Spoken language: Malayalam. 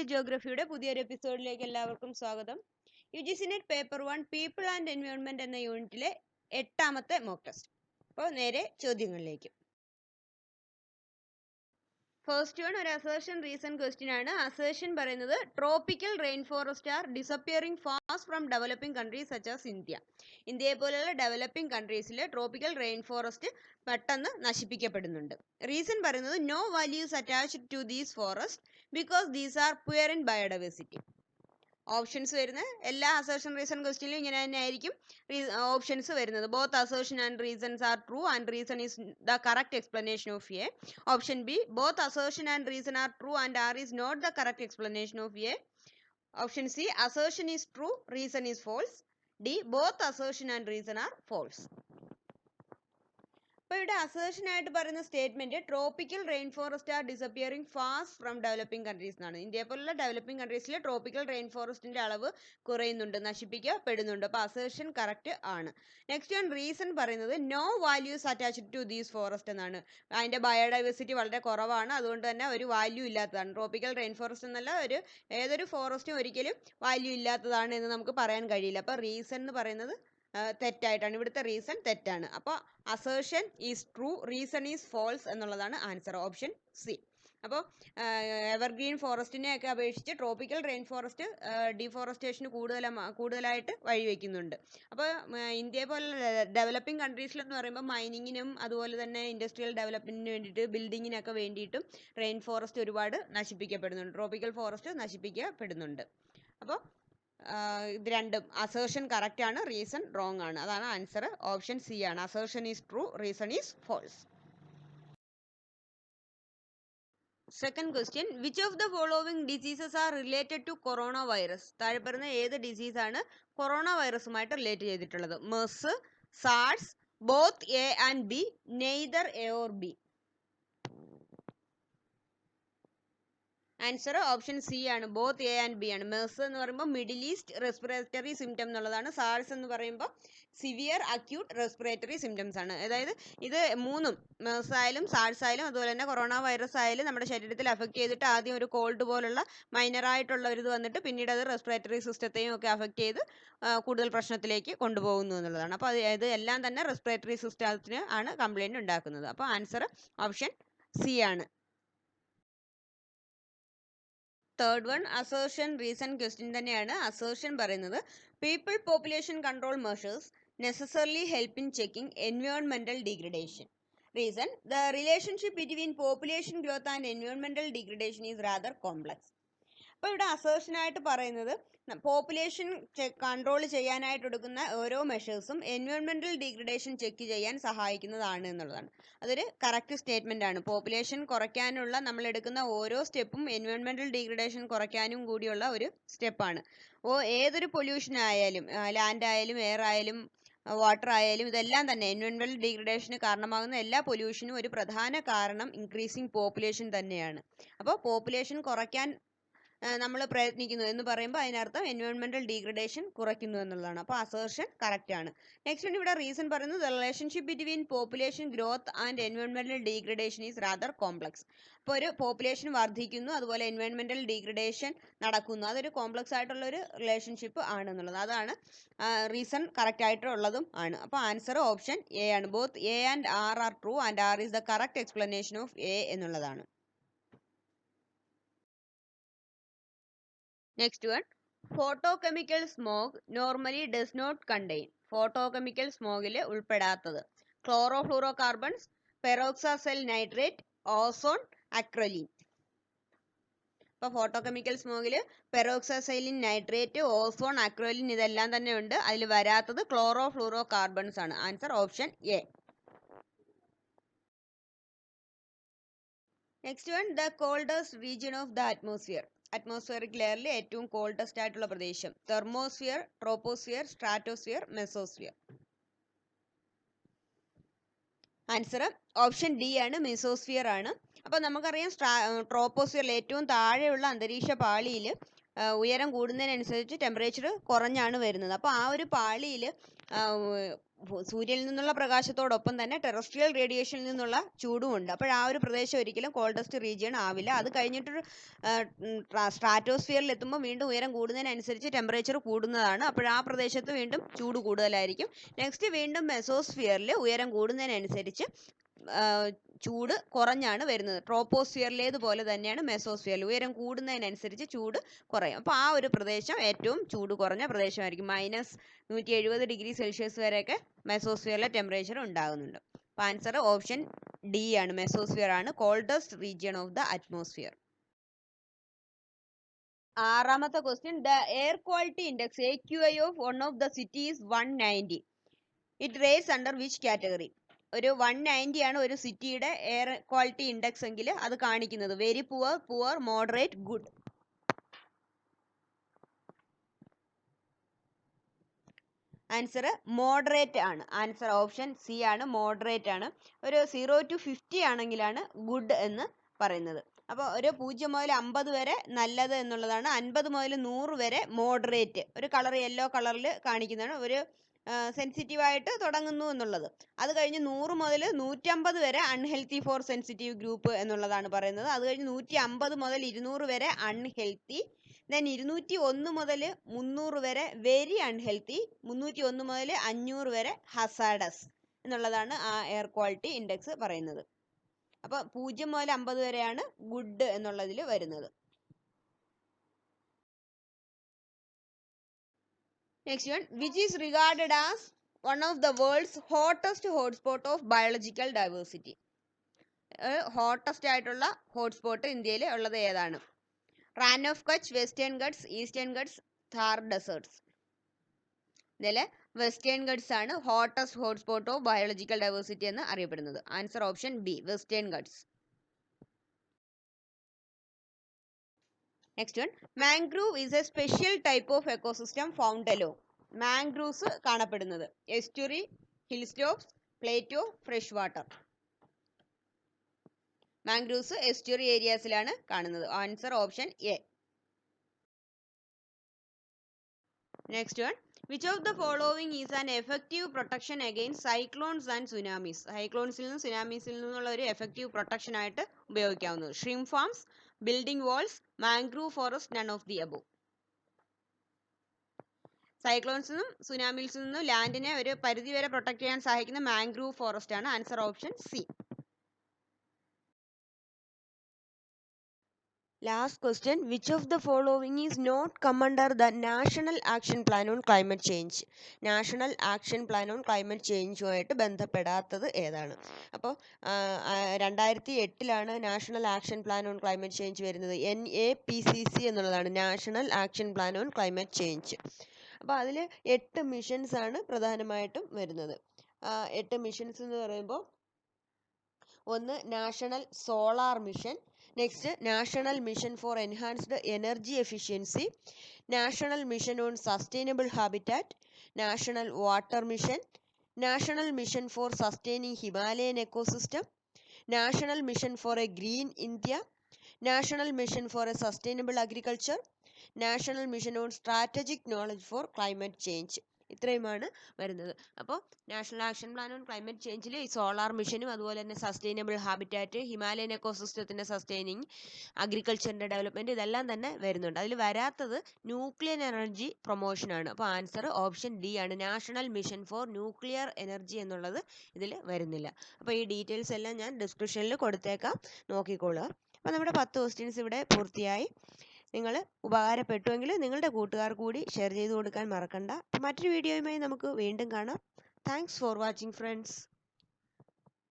ജിയോഗ്രഫിയുടെ പുതിയൊരു എപ്പിസോഡിലേക്ക് എല്ലാവർക്കും സ്വാഗതം. UGC net paper 1 people and environment എന്ന യൂണിറ്റിലെ 8ാമത്തെ മോക്ക് ടെസ്റ്റ്. അപ്പോൾ നേരെ ചോദ്യങ്ങളിലേക്ക്. ഫസ്റ്റ് വൺ ഒരു അസേർഷൻ റീസൺ ക്വസ്റ്റ്യൻ ആണ്. അസേർഷൻ പറയുന്നത് tropical rain forest are disappearing fast from developing countries such as India. ഇന്ത്യയെ പോലെയുള്ള ഡെവലപ്പിംഗ് കൺട്രീസിൽ ട്രോപ്പിക്കൽ റെയിൻ ഫോറസ്റ്റ് പെട്ടെന്ന് നശിപ്പിക്കപ്പെടുന്നുണ്ട്. റീസൺ പറയുന്നത് no values attached to these forest because these are poor in biodiversity. Options വരുന്ന എല്ലാ അസേർഷൻ റീസൺ ക്വസ്റ്റ്യനിലും ഇങ്ങനെ തന്നെ ആയിരിക്കും ഓപ്ഷൻസ് വരുന്നത്. Both assertion and reasons are true and reason is the correct explanation of A. Option B both assertion and reason are true and R is not the correct explanation of A. Option C assertion is true reason is false. D both assertion and reason are false. അപ്പോൾ ഇവിടെ അസേർഷൻ ആയിട്ട് പറയുന്ന statement tropical rain forest are disappearing fast from developing countries എന്നാണ്. ഇന്ത്യയെ പോലുള്ള ഡെവലപ്പിംഗ് കൺട്രീസിൽ ട്രോപ്പിക്കൽ റെയിൻ ഫോറസ്റ്റിന്റെ അളവ് കുറയുന്നുണ്ട്, നശിപ്പിക്കപ്പെടുന്നുണ്ട്. അപ്പോൾ അസേർഷൻ കറക്റ്റ് ആണ്. നെക്സ്റ്റ് വൺ റീസൺ പറയുന്നത് no values attached to these forest എന്നാണ്. അതിന്റെ ബയോഡൈവേഴ്സിറ്റി വളരെ കുറവാണ്, അതുകൊണ്ട് തന്നെ ഒരു വാല്യൂ ഇല്ലാത്തതാണ്. ട്രോപ്പിക്കൽ റെയിൻ ഫോറസ്റ്റ് എന്നല്ല, ഏതൊരു ഫോറസ്റ്റും ഒരിക്കലും വാല്യൂ ഇല്ലാത്തതാണ് എന്ന് നമുക്ക് പറയാൻ കഴിയില്ല. അപ്പോൾ റീസൺ എന്ന് പറയുന്നത് തെറ്റായിട്ടാണ്. ഇവിടുത്തെ റീസൺ തെറ്റാണ്. അപ്പോൾ assertion is true reason is false എന്നുള്ളതാണ് ആൻസർ. Option C. അപ്പോൾ എവർഗ്രീൻ ഫോറസ്റ്റിനെ ഒക്കെ അപേക്ഷിച്ച് ട്രോപ്പിക്കൽ റെയിൻ ഫോറസ്റ്റ് ഡിഫോറസ്റ്റേഷന് കൂടുതലായിട്ട് വഴിവെക്കുന്നുണ്ട്. അപ്പോൾ ഇന്ത്യയെ പോലുള്ള ഡെവലപ്പിംഗ് കൺട്രീസിൽ എന്ന് പറയുമ്പോൾ മൈനിങ്ങിനും അതുപോലെ തന്നെ ഇൻഡസ്ട്രിയൽ ഡെവലപ്മെന്റിന് വേണ്ടിയിട്ട് ബിൽഡിങ്ങിനൊക്കെ വേണ്ടിയിട്ടും റെയിൻ ഫോറസ്റ്റ് ഒരുപാട് നശിപ്പിക്കപ്പെടുന്നുണ്ട്, ട്രോപ്പിക്കൽ ഫോറസ്റ്റ് നശിപ്പിക്കപ്പെടുന്നുണ്ട്. അപ്പോൾ ഇത് രണ്ടും അസേർഷൻ കറക്റ്റ് ആണ്, റീസൺ റോങ് ആണ്. അതാണ് ആൻസർ. ഓപ്ഷൻ സി ആണ്. Assertion is true reason is false. Second question which of the following diseases are related to corona virus? താഴെ പറയുന്ന ഏത് ഡിസീസ് ആണ് കൊറോണ വൈറസുമായിട്ട് റിലേറ്റ് ചെയ്തിട്ടുള്ളത്? MERS, SARS, both A and B, neither A or B. Answer option C ആണ്. ബോത്ത് എ ആൻഡ് ബി ആണ്. മെർസ് എന്ന് പറയുമ്പോൾ മിഡിൽ ഈസ്റ്റ് റെസ്പിറേറ്ററി സിംറ്റം എന്നുള്ളതാണ്. സാർസ് എന്ന് പറയുമ്പോൾ സിവിയർ അക്യൂട്ട് റെസ്പിറേറ്ററി സിംറ്റംസ് ആണ്. അതായത് ഇത് മൂന്നും, മെർസ് ആയാലും സാർസ് ആയാലും അതുപോലെ തന്നെ കൊറോണ വൈറസ് ആയാലും നമ്മുടെ ശരീരത്തിൽ അഫക്റ്റ് ചെയ്തിട്ട് ആദ്യം ഒരു കോൾഡ് പോലുള്ള മൈനറായിട്ടുള്ള ഒരു ഇത് വന്നിട്ട് പിന്നീട് അത് റെസ്പിറേറ്ററി സിസ്റ്റത്തെയും ഒക്കെ അഫക്റ്റ് ചെയ്ത് കൂടുതൽ പ്രശ്നത്തിലേക്ക് കൊണ്ടുപോകുന്നു എന്നുള്ളതാണ്. അപ്പോൾ ഇത് എല്ലാം തന്നെ റെസ്പിറേറ്ററി സിസ്റ്റത്തിന് ആണ് കംപ്ലൈൻറ്റ് ഉണ്ടാക്കുന്നത്. അപ്പോൾ ആൻസർ ഓപ്ഷൻ സി ആണ്. Third one assertion reason question തന്നെയാണ്. അസേർഷൻ പറയുന്നത് people population control measures necessarily help in checking എൻവയോൺമെന്റൽ degradation. Reason the relationship between population growth and എൻവയോൺമെന്റൽ ഡിഗ്രഡേഷൻ ഈസ് റാദർ കോംപ്ലക്സ്. അപ്പോൾ ഇവിടെ അസേർഷനായിട്ട് പറയുന്നത് പോപ്പുലേഷൻ കൺട്രോൾ ചെയ്യാനായിട്ട് എടുക്കുന്ന ഓരോ മെഷേഴ്സും എൻവയോൺമെന്റൽ ഡിഗ്രഡേഷൻ ചെക്ക് ചെയ്യാൻ സഹായിക്കുന്നതാണ് എന്നുള്ളതാണ്. അതൊരു കറക്റ്റ് സ്റ്റേറ്റ്മെന്റ് ആണ്. പോപ്പുലേഷൻ കുറയ്ക്കാനുള്ള നമ്മൾ എടുക്കുന്ന ഓരോ സ്റ്റെപ്പും എൻവയോൺമെന്റൽ ഡിഗ്രഡേഷൻ കുറയ്ക്കാനും കൂടിയുള്ള ഒരു സ്റ്റെപ്പാണ്. ഏതൊരു പൊല്യൂഷൻ ആയാലും, ലാൻഡ് ആയാലും എയർ ആയാലും വാട്ടർ ആയാലും ഇതെല്ലാം തന്നെ എൻവയോൺമെന്റൽ ഡിഗ്രഡേഷന് കാരണമാകുന്ന എല്ലാ പൊല്യൂഷനും ഒരു പ്രധാന കാരണം ഇൻക്രീസിങ് പോപ്പുലേഷൻ തന്നെയാണ്. അപ്പോൾ പോപ്പുലേഷൻ കുറയ്ക്കാൻ നമ്മൾ പ്രയത്നിക്കുന്നു എന്ന് പറയുമ്പോൾ അതിനർത്ഥം എൻവയോൺമെന്റൽ ഡീഗ്രഡേഷൻ കുറയ്ക്കുന്നു എന്നുള്ളതാണ്. അപ്പോൾ അസേർഷൻ കറക്റ്റ് ആണ്. നെക്സ്റ്റ് ഇവിടെ റീസൺ പറയുന്നത് the relationship between population growth and എൻവയോൺമെന്റൽ ഡീഗ്രഡേഷൻ ഈസ് റാദർ കോംപ്ലക്സ്. അപ്പോൾ ഒരു പോപ്പുലേഷൻ വർദ്ധിക്കുന്നു, അതുപോലെ എൻവയോൺമെന്റൽ ഡീഗ്രഡേഷൻ നടക്കുന്നു. അതൊരു കോംപ്ലക്സ് ആയിട്ടുള്ള ഒരു റിലേഷൻഷിപ്പ് ആണ് എന്നുള്ളത്. അതാണ് റീസൺ കറക്റ്റ് ആയിട്ടുള്ളതും ആണ്. അപ്പോൾ ആൻസർ ഓപ്ഷൻ എ ആണ്. Both A and R are true and R is the correct explanation of A എന്നുള്ളതാണ്. Next one photochemical smog normally does not contain. Photochemical സ്മോഗിൽ ഉൾപ്പെടാത്തത് chlorofluorocarbons, peroxyacyl nitrate, ozone, acrolein. അപ്പോൾ ഫോട്ടോകെമിക്കൽ സ്മോഗിൽ പെറോക്സാസൈലിൻ നൈട്രേറ്റ്, ഓസോൺ, അക്രലിൻ ഇതെല്ലാം തന്നെ ഉണ്ട്. അതിൽ വരാത്തത് ക്ലോറോഫ്ലൂറോ കാർബൺസ് ആണ്. Answer option A. Next one the coldest region of the atmosphere. Atmospheric ലെയറിൽ ഏറ്റവും കോൾഡസ്റ്റ് ആയിട്ടുള്ള പ്രദേശം thermosphere, troposphere, stratosphere, mesosphere. Answer option D ആണ്, മെസോസ്ഫിയർ ആണ്. അപ്പോൾ നമുക്കറിയാം ട്രോപ്പോസ്ഫിയറിൽ ഏറ്റവും താഴെയുള്ള അന്തരീക്ഷ പാളിയിൽ ഉയരം കൂടുന്നതിനനുസരിച്ച് ടെമ്പറേച്ചർ കുറഞ്ഞാണ് വരുന്നത്. അപ്പോൾ ആ ഒരു പാളിയിൽ സൂര്യനിൽ നിന്നുള്ള പ്രകാശത്തോടൊപ്പം തന്നെ ടെറസ്ട്രിയൽ റേഡിയേഷനിൽ നിന്നുള്ള ചൂടും ഉണ്ട്. അപ്പോൾ ആ ഒരു പ്രദേശം ഒരിക്കലും കോൾഡസ്റ്റ് റീജിയൻ ആവില്ല. അത് കഴിഞ്ഞിട്ടൊരു സ്ട്രാറ്റോസ്ഫിയറിൽ എത്തുമ്പോൾ വീണ്ടും ഉയരം കൂടുന്നതിനനുസരിച്ച് ടെമ്പറേച്ചർ കൂടുന്നതാണ്. അപ്പോൾ ആ പ്രദേശത്ത് വീണ്ടും ചൂട് കൂടുതലായിരിക്കും. നെക്സ്റ്റ് വീണ്ടും മെസോസ്ഫിയറിൽ ഉയരം കൂടുന്നതിനനുസരിച്ച് ചൂട് കുറഞ്ഞാണ് വരുന്നത്. ട്രോപ്പോസ്ഫിയറിലേതുപോലെ തന്നെയാണ് മെസോസ്ഫിയറിൽ ഉയരം കൂടുന്നതിനനുസരിച്ച് ചൂട് കുറയും. അപ്പോൾ ആ ഒരു പ്രദേശം ഏറ്റവും ചൂട് കുറഞ്ഞ പ്രദേശമായിരിക്കും. -170°C വരെയൊക്കെ മെസോസ്ഫിയറിലെ ടെമ്പറേച്ചർ ഉണ്ടാകുന്നുണ്ട്. അപ്പോൾ ആൻസർ ഓപ്ഷൻ ഡി ആണ്. മെസോസ്ഫിയർ ആണ് coldest region of the atmosphere. ആറാമത്തെ question, the air quality index AQI of one of the city is 190. It raise under which category? ഒരു 190 ആണ് ഒരു സിറ്റിയുടെ എയർ ക്വാളിറ്റി ഇൻഡെക്സ് എങ്കിൽ അത് കാണിക്കുന്നത് very poor, poor, moderate, good. Answer moderate ആണ്. ആൻസർ ഓപ്ഷൻ സി ആണ്, മോഡറേറ്റ് ആണ്. ഒരു 0 to 50 ആണെങ്കിലാണ് ഗുഡ് എന്ന് പറയുന്നത്. അപ്പോൾ ഒരു 0 മുതൽ 50 വരെ നല്ലത് എന്നുള്ളതാണ്. 50 മുതൽ 100 വരെ മോഡറേറ്റ്, ഒരു കളർ യെല്ലോ കളറിൽ കാണിക്കുന്നതാണ്, ഒരു സെൻസിറ്റീവ് ആയിട്ട് തുടങ്ങുന്നു എന്നുള്ളത്. അത് കഴിഞ്ഞ് 100 മുതൽ 150 വരെ അൺഹെൽത്തി ഫോർ സെൻസിറ്റീവ് ഗ്രൂപ്പ് എന്നുള്ളതാണ് പറയുന്നത്. അത് കഴിഞ്ഞ് 150 മുതൽ 200 വരെ അൺഹെൽത്തി. ദെൻ 201 മുതൽ 300 വരെ വെരി അൺഹെൽത്തി. 301 മുതൽ 500 വരെ ഹസാഡസ് എന്നുള്ളതാണ് ആ എയർ ക്വാളിറ്റി ഇൻഡെക്സ് പറയുന്നത്. അപ്പോൾ 0 മുതൽ 50 വരെയാണ് ഗുഡ് എന്നുള്ളതിൽ വരുന്നത്. Next one, which is regarded as one of the world's hottest hotspot of biological diversity? Hottest ആയിട്ടുള്ള ഹോട്ട്സ്പോട്ട് ഇന്ത്യയിൽ ഉള്ളത് ഏതാണ്? Rann of Kutch, western Ghats, eastern Ghats, Thar deserts. ഇതിൽ വെസ്റ്റേൺ ഗട്ട്സ് ആണ് hottest hotspot of biological diversity എന്ന് അറിയപ്പെടുന്നത്. Answer option B, western Ghats. Next one, mangrove is a special type of ecosystem found along. Mangroves കാണപ്പെടുന്നത് estuary, hill slopes, plateau, fresh water. Mangroves estuary ഏരിയാസിലാണ് കാണുന്നത്. Answer option A. Next one, which of the following is an effective protection against cyclones and tsunamis? സൈക്ലോൺസിൽ നിന്നും സുനാമീസിൽ നിന്നുള്ള ഒരു എഫക്റ്റീവ് പ്രൊട്ടക്ഷൻ ആയിട്ട് ഉപയോഗിക്കാവുന്നത്. Shrimp farms, building walls, mangrove forest, none of the above. സൈക്ലോൺസിൽ നിന്നും സുനാമിൽസിൽ നിന്നും ലാൻഡിനെ ഒരു പരിധി വരെ പ്രൊട്ടക്ട് ചെയ്യാൻ സഹായിക്കുന്ന മാംഗ്രൂവ് ഫോറസ്റ്റ് ആണ്. Answer option C. Last question, which of the following is not come under the national action plan on climate change? National action plan on climate ചേഞ്ചുമായിട്ട് ബന്ധപ്പെടാത്തത് ഏതാണ്? അപ്പോൾ 2008 national action plan on climate change വരുന്നത്. NAPCC എന്നുള്ളതാണ് national action plan on climate change. അപ്പോൾ അതിൽ 8 മിഷൻസ് ആണ് പ്രധാനമായിട്ടും വരുന്നത്. 8 മിഷൻസ് എന്ന് പറയുമ്പോൾ ഒന്ന് national solar mission, next national mission for enhanced energy efficiency, national mission on sustainable habitat, national water mission, national mission for sustaining Himalayan ecosystem, national mission for a green India, national mission for a sustainable agriculture, national mission on strategic knowledge for climate change. ഇത്രയുമാണ് വരുന്നത്. അപ്പോൾ national action plan on climate ചേഞ്ചിൽ ഈ സോളാർ മിഷനും അതുപോലെ തന്നെ സസ്റ്റൈനബിൾ ഹാബിറ്റാറ്റ്, ഹിമാലയൻ എക്കോസിസ്റ്റത്തിൻ്റെ സസ്റ്റൈനിങ്, അഗ്രികൾച്ചറിൻ്റെ ഡെവലപ്മെൻറ്റ്, ഇതെല്ലാം തന്നെ വരുന്നുണ്ട്. അതിൽ വരാത്തത് ന്യൂക്ലിയർ എനർജി പ്രൊമോഷനാണ്. അപ്പോൾ ആൻസർ ഓപ്ഷൻ ഡി ആണ്, national mission for nuclear energy എന്നുള്ളത് ഇതിൽ വരുന്നില്ല. അപ്പോൾ ഈ ഡീറ്റെയിൽസ് എല്ലാം ഞാൻ ഡിസ്ക്രിപ്ഷനിൽ കൊടുത്തേക്കാം, നോക്കിക്കോളുക. അപ്പോൾ നമ്മുടെ 10 ക്വസ്റ്റ്യൻസ് ഇവിടെ പൂർത്തിയായി. നിങ്ങൾ ഉപകാരപ്പെട്ടുവെങ്കിൽ നിങ്ങളുടെ കൂട്ടുകാർ കൂടി ഷെയർ ചെയ്ത് കൊടുക്കാൻ മറക്കണ്ട. മറ്റൊരു വീഡിയോയുമായി നമുക്ക് വീണ്ടും കാണാം. Thanks for watching friends.